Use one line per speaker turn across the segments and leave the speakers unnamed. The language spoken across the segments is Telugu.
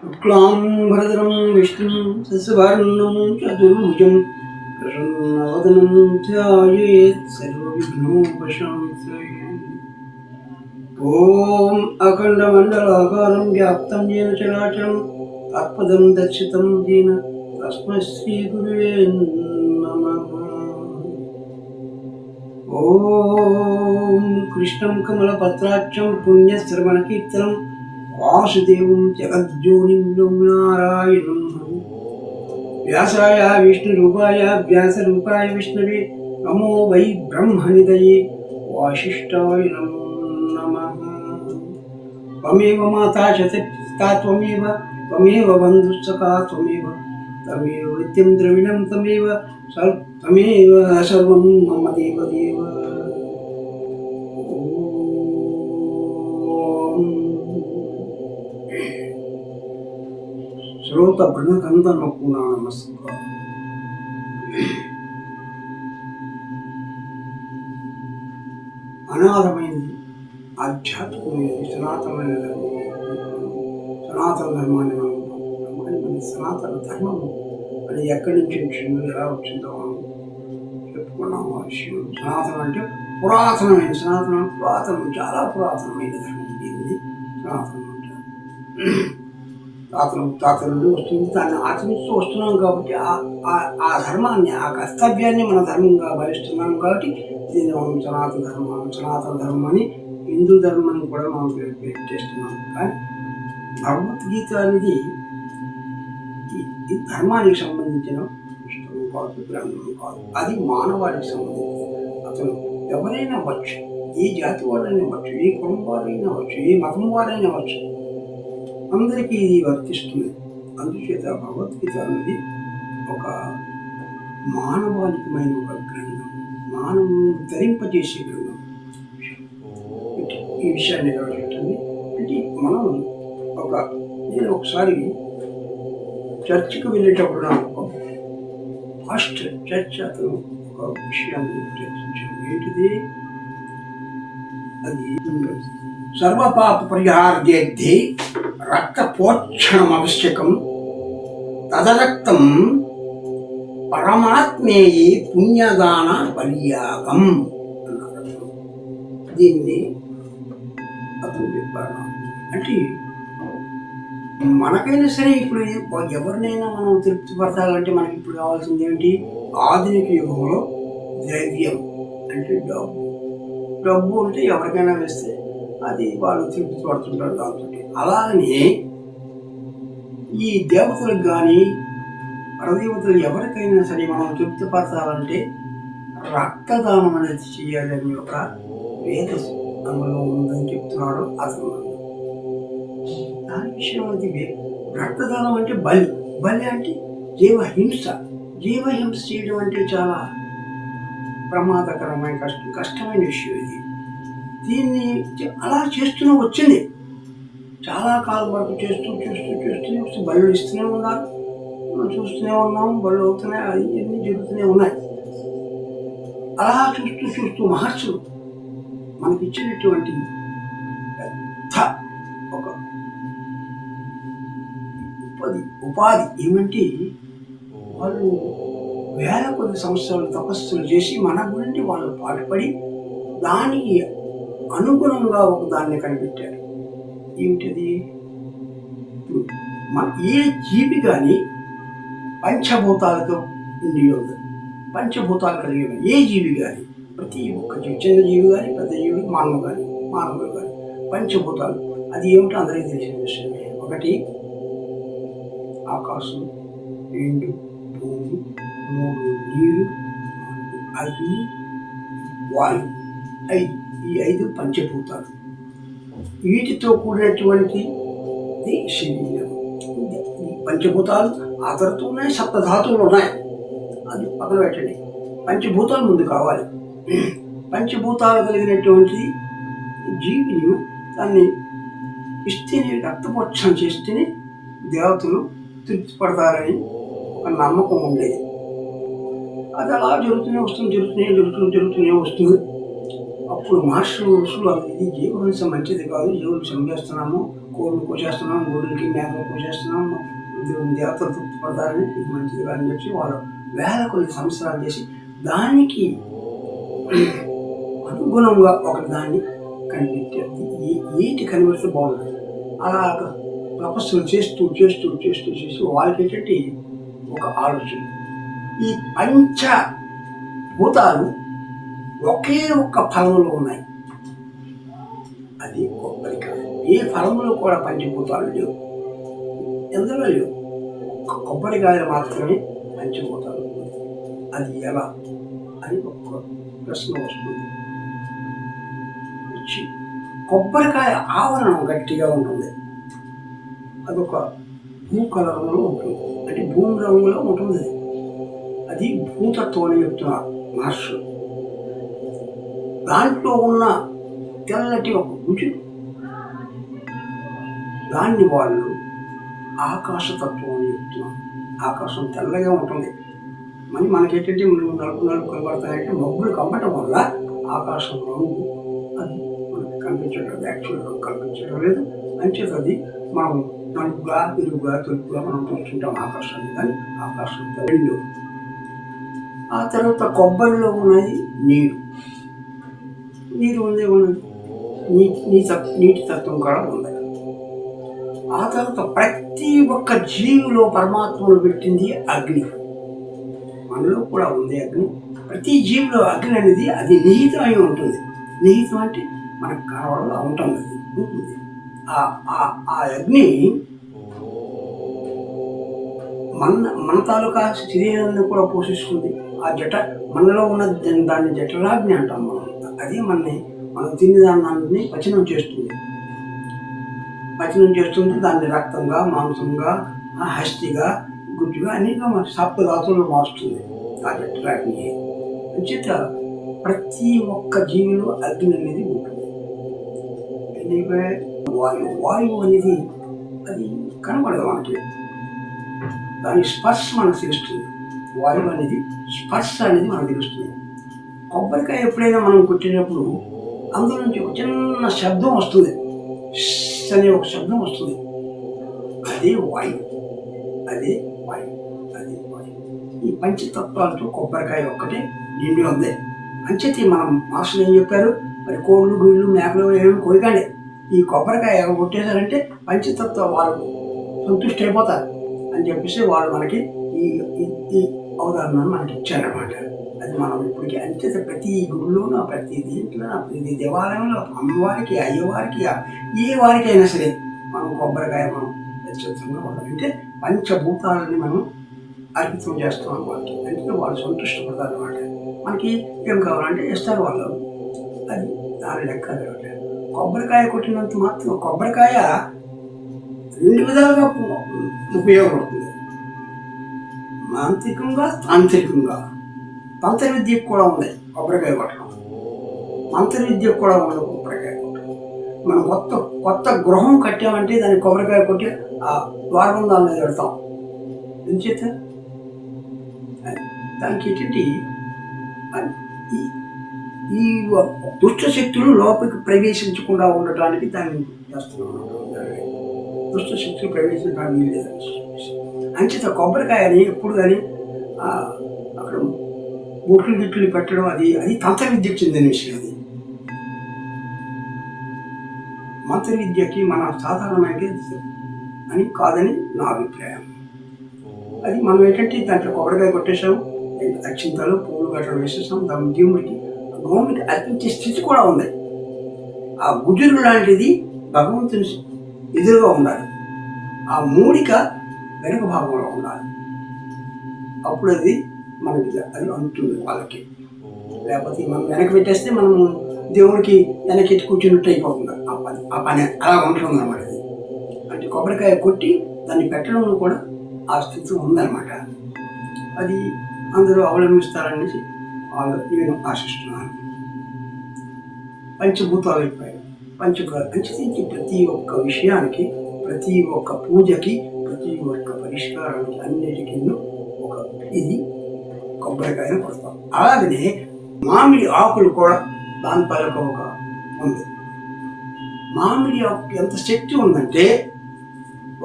शुक्लांबरधरं विष्णुं शशिवर्णं चतुर्भुजं प्रसन्नवदनं ध्यायेत् सर्वविघ्नोपशान्तये। ॐ अखण्डमण्डलाकारं व्याप्तं येन चराचरं तत्पदं दर्शितं येन तस्मै श्रीगुरुवे नमः। ॐ कृष्णं कमलपत्राक्षं पुण्यश्रवणकीर्तनं वासुदेवं जगज्जोनिं नारायणं व्यासाय विष्णुरूपाय व्यासरूपाय विष्णवे नमो वै ब्रह्मनिधये वासिष्ठाय नमो नमः। त्वमेव माता च पिता त्वमेव बन्धुसखा त्वमेव विद्यं द्रविणं त्वमेव सर्वं मम देवदेव। శ్రోత బృందకందనకు నా నమస్కారం. అనాథమైనది, ఆధ్యాత్మికమైనది, సనాతనమైన ధర్మం. సనాతన ధర్మాన్ని మన సనాతన ధర్మము అది ఎక్కడి నుంచి వచ్చిందో ఎలా వచ్చిందో మనం చెప్పుకున్నాము. ఆ విషయం సనాతనం అంటే పురాతనమైన, పురాతనం, చాలా పురాతనమైన ధర్మం. దీన్ని సనాతనం అంటారు. తాతల నుండి వస్తుంది, దాన్ని ఆచరిస్తూ వస్తున్నాం కాబట్టి ఆ ధర్మాన్ని, ఆ కర్తవ్యాన్ని మన ధర్మంగా భావిస్తున్నాం కాబట్టి దీన్ని మనం సనాతన ధర్మం అని, హిందూ ధర్మాన్ని కూడా మనం పెట్టేస్తున్నాం. కానీ భగవద్గీత అనేది ఈ ధర్మానికి సంబంధించిన పుస్తకం కాదు, గ్రంథం కాదు. అది మానవాళికి సంబంధించింది. అతను ఎవరైనా వచ్చు, ఏ జాతి వారైనా వచ్చు, ఏ కులం వారైనా వచ్చు, ఏ మతం వారైనా వచ్చు, అందరికీ ఇది వర్తిస్తుంది. అందుచేత భగవద్గీత అనేది ఒక మానవాళికమైన ఒక గ్రంథం, మానవుని ధరింపజేసే గ్రంథం. ఈ విషయాన్ని చెప్పండి. అంటే మనం నేను ఒకసారి చర్చికి వెళ్ళేటప్పుడు నాకు పాస్టర్ చర్చ్ అతను ఒక విషయాన్ని చర్చించాడు. ఏంటిది? అది సర్వపాప పరిహారార్థే రక్తపోక్షణం ఆవశ్యకం, తదరక్తం పరమాత్మేయే పుణ్యదాన బలియాగం అన్నారు. దీన్ని అతను చెప్పారు. అంటే మనకైనా సరే ఇప్పుడు ఎవరినైనా మనం తృప్తిపరచాలంటే మనకి ఇప్పుడు కావాల్సింది ఏమిటి? ఆధునిక యుగంలో ద్రవ్యం అంటే డబ్బు అంటే ఎవరికైనా వేస్తే అది వాళ్ళు తృప్తి పడుతుంటారు దాంతో. అలాగనే ఈ దేవతలకు కానీ పరదేవతలు ఎవరికైనా సరే మనం తృప్తిపరచాలంటే రక్తదానం అనేది చేయాలని ఒక వేద అందులో ఉందని చెప్తున్నాడు అతను. దాని విషయం అది రక్తదానం అంటే బలి అంటే జీవహింస చేయడం అంటే చాలా ప్రమాదకరమైన కష్టమైన విషయం ఇది. దీన్ని అలా చేస్తూనే వచ్చింది, చాలా కాలం వరకు చేస్తూ బళ్ళు ఇస్తూనే ఉన్నారు, మనం చూస్తూనే ఉన్నాము, బళ్ళు అవుతున్నాయి, అన్నీ జరుగుతూనే ఉన్నాయి. అలా చూస్తూ మహర్షులు మనకి ఇచ్చినటువంటి పెద్ద ఒక ఉపాధి ఏమంటే, వాళ్ళు వేల కొద్ది సంవత్సరాలు తపస్సులు చేసి మన గురించి వాళ్ళు పాటుపడి దానికి అనుగుణంగా ఒక దాన్ని కనిపెట్టారు. ఏమిటది? మన ఏ జీవి కానీ పంచభూతాలతో ఉండి ఉంది, పంచభూతాలు కలిగి ఉన్నాయి. ఏ జీవి కానీ, ప్రతి ఒక్క జీవి, చిన్న జీవి కానీ పెద్ద జీవి, మానవులు కానీ పంచభూతాలు. అది ఏమిటో అందరికీ తెలిసిన విషయమే. ఒకటి ఆకాశం, 2 భూమి, 3 నీరు, 4 అగ్ని, వాయు, 5. ఈ 5 పంచభూతాలు. వీటితో కూడినటువంటి శరీరం. ఈ పంచభూతాలు ఆ తర్వాత ఉన్నాయి, సప్తధాతువులు ఉన్నాయి, అది పక్కన పెట్టండి. పంచభూతాలు ముందు కావాలి. పంచభూతాలు కలిగినటువంటి జీవిని దాన్ని ఇస్తేనే, రక్తపోక్షణ చేస్తేనే దేవతలు తృప్తి పడతారని ఒక నమ్మకం ఉండేది. అది అలా జరుగుతూనే వస్తుంది. అప్పుడు మహర్షులు ఇది జీవహింస మంచిది కాదు, జీవులు చంపేస్తున్నాము, కోళ్ళు కోసేస్తున్నాం, గొడ్లకి మేకలు కోసేస్తున్నాం, దేవతలు తృప్తి పడతారని ఇది మంచిది అని చెప్పి వాళ్ళు వేల కొద్ది సంవత్సరాలు చేసి దానికి అనుగుణంగా ఒక దాన్ని కనిపెట్టారు. ఏంటి కనిపెడితే బాగుంటుంది అలా తపస్సులు చేస్తూ చేస్తూ చేస్తూ చేస్తూ వాళ్ళకి ఏంటంటే ఒక ఆలోచన, ఈ పంచభూతాలు ఒకే ఒక్క ఫలంలో ఉన్నాయి, అది కొబ్బరికాయ. ఏ ఫలంలో కూడా పంచభూతాలు లేవు, ఎందులో లేవు, కొబ్బరికాయలు మాత్రమే పంచభూతాలు. అది ఎలా అని ఒక ప్రశ్న వస్తుంది. కొబ్బరికాయ ఆవరణం గట్టిగా ఉంటుంది, అదొక భూ కలరంలో ఉంటుంది, అంటే భూమి రంగులో ఉంటుంది. అది భూతత్వం చెప్తున్నారు మహర్షులు. దాంట్లో ఉన్న తెల్లటి ఒక గుజు, దాన్ని వాళ్ళు ఆకాశతత్వం అని చెప్తున్నారు. ఆకాశం తెల్లగా ఉంటుంది, మనకేంటంటే నలుపు నలుపు కనబడతాయంటే మబ్బులు కమ్మటం వల్ల ఆకాశం రంగు అది మనకు కనిపించడం లేదు, యాక్చువల్గా కనిపించడం లేదు. అంచేది అది మనం నలుపుగా ఇరుగుగా తెలుపుగా మనం చూస్తుంటాం ఆకాశాన్ని, కానీ ఆకాశం రెండు. ఆ తర్వాత కొబ్బరిలో ఉన్నది నీరు, నీరు ఉంది, నీటి తత్వం కూడా ఉంది. ఆ తర్వాత ప్రతి ఒక్క జీవిలో పరమాత్మను పెట్టింది అగ్ని, మనలో కూడా ఉంది అగ్ని. ప్రతి జీవిలో అగ్ని అనేది అది నిహితమై ఉంటుంది. నిహితం అంటే మనకు కనబడలా ఉంటుంది, అది ఉంటుంది. ఆ అగ్ని మన తాలూకా శరీరాన్ని కూడా పోషిస్తుంది. ఆ మనలో ఉన్న దాన్ని జఠరాగ్ని అంటాం మనం. అది మనం తినేదాన్ని పచనం చేస్తుంది, దాన్ని రక్తంగా, మాంసంగా, హస్తిగా, గుజ్జుగా అన్నిగా మన సప్తధాతువులు మారుస్తుంది ఆ జఠరాగ్ని. అంచేత ప్రతి ఒక్క జీవిలో అగ్ని అనేది ఉంటుంది. వాయువు అనేది అది కనబడదు మనకి, దాని స్పర్శ మనకు తెలుస్తుంది. వాయువు అనేది స్పర్శ అనేది మనకు తెలుస్తుంది. కొబ్బరికాయ ఎప్పుడైనా మనం కొట్టినప్పుడు అందులో నుంచి ఒక చిన్న శబ్దం వస్తుంది, అనే ఒక శబ్దం వస్తుంది, అదే వాయువు. ఈ పంచతత్వాలతో కొబ్బరికాయ ఒక్కటే నిండి ఉంది. అంచేతి మనం మాస్టర్లు ఏం చెప్పారు, మరి కోళ్ళు గుళ్ళు మేకలు ఏమి కోయకండి, ఈ కొబ్బరికాయ కొట్టేశారంటే పంచతత్వ వాళ్ళు సంతృష్టి అయిపోతారు అని చెప్పేసి వాళ్ళు మనకి ఈ అవధారణను మనకి ఇచ్చారనమాట. అది మనం ఇప్పటికీ అంచేత ప్రతి గుళ్ళోనూ, ప్రతి దీంట్లో, ప్రతి దేవాలయంలో అమ్మవారికి, అయ్యవారికి, ఏ వారికైనా సరే మనం కొబ్బరికాయ మనం ఖచ్చితంగా అంటే పంచభూతాలని మనం అర్పితం చేస్తాం వాళ్ళకి. అంటే వాళ్ళు సంతృష్టపడతారు అనమాట. మనకి ఏం కావాలంటే ఇస్తారు వాళ్ళు, అది దాని లెక్క అనమాట. కొబ్బరికాయ కొట్టినంత మాత్రం కొబ్బరికాయ రెండు విధాలుగా ఉపయోగపడుతుంది, మాంత్రికంగా, తాంత్రికంగా. తంత్ర విద్యకు కూడా ఉంది కొబ్బరికాయ కొట్టడం, మంత్ర విద్యకు కూడా ఉంది కొబ్బరికాయ కొట్టడం. మనం కొత్త గృహం కట్టామంటే దాన్ని కొబ్బరికాయ కొట్టి ఆ ద్వారబంధాల మీద పెడతాం. ఎందుచేత దానికి ఏంటంటే ఈ దుష్ట శక్తులు లోపలికి ప్రవేశించకుండా ఉండటానికి దాన్ని చేస్తున్నాం. దుష్ట శక్తులు ప్రవేశించడానికి వీల్లేదని అంచేత కొబ్బరికాయని ఎప్పుడు కానీ అక్కడ బొట్లు గిట్లు పెట్టడం అది తంత్ర విద్యకు చెందిన విషయం. అది మంత్ర విద్యకి మన సాధారణమైన అని కాదని నా అభిప్రాయం. అది మనం ఏంటంటే దాంట్లో కొబ్బరికాయ కొట్టేసాం, అక్షింతలు పూలు గట్రా వేసేసాం, దాని దేవుడికి గోవుడికి అర్పించే స్థితి కూడా ఉంది. ఆ గుజురు లాంటిది భగవంతుని ఎదురుగా ఉండాలి, ఆ మూడిక వెనుక భాగంలో ఉండాలి, అప్పుడు అది మనకి అది అంటుంది వాళ్ళకి. లేకపోతే మనం వెనక పెట్టేస్తే మనం దేవుడికి వెనకెట్టి కూర్చున్నట్టు అయిపోతుంది ఆ పని, అలా ఉంటుంది అన్నమాట. అది అంటే కొబ్బరికాయ కొట్టి దాన్ని పెట్టడంలో కూడా ఆ స్థితి ఉందన్నమాట. అది అందరూ అవలంబిస్తారనేసి నేను ఆశిస్తున్నాను. పంచభూతాలు అయిపోయాయి, పంచభూతాలు ప్రతి ఒక్క విషయానికి, ప్రతి ఒక్క పూజకి, ప్రతి ఒక్క పరిష్కారానికి అన్నిటికీ ఒక ఇది కొబ్బరికాయను కొడతాం. అలాగనే మామిడి ఆకులు కూడా దాని పైన ఒక ఉంది. మామిడి ఆకు ఎంత శక్తి ఉందంటే,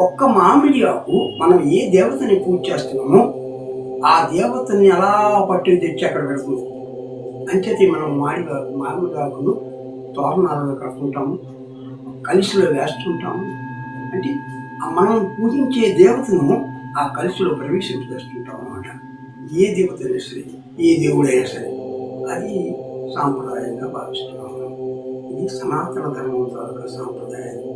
ఒక్క మామిడి ఆకు మనం ఏ దేవతని పూజ చేస్తున్నామో ఆ దేవతని అలా పట్టుకు తెచ్చి అక్కడ పెడుతుంది. అంచేతే మనం మామిడి ఆకును తోరణాలుగా కట్టుకుంటాము, కలిసిలో వేస్తుంటాము. అంటే మనం పూజించే దేవతను ఆ కలిసిలో ప్రవేశింపజేస్తుంటాం అన్నమాట. ఏ దేవతైనా సరే, ఏ దేవుడైనా సరే, అది సాంప్రదాయంగా భావిస్తున్నాము. ఇది సనాతన ధర్మం తాలూకా సాంప్రదాయాన్ని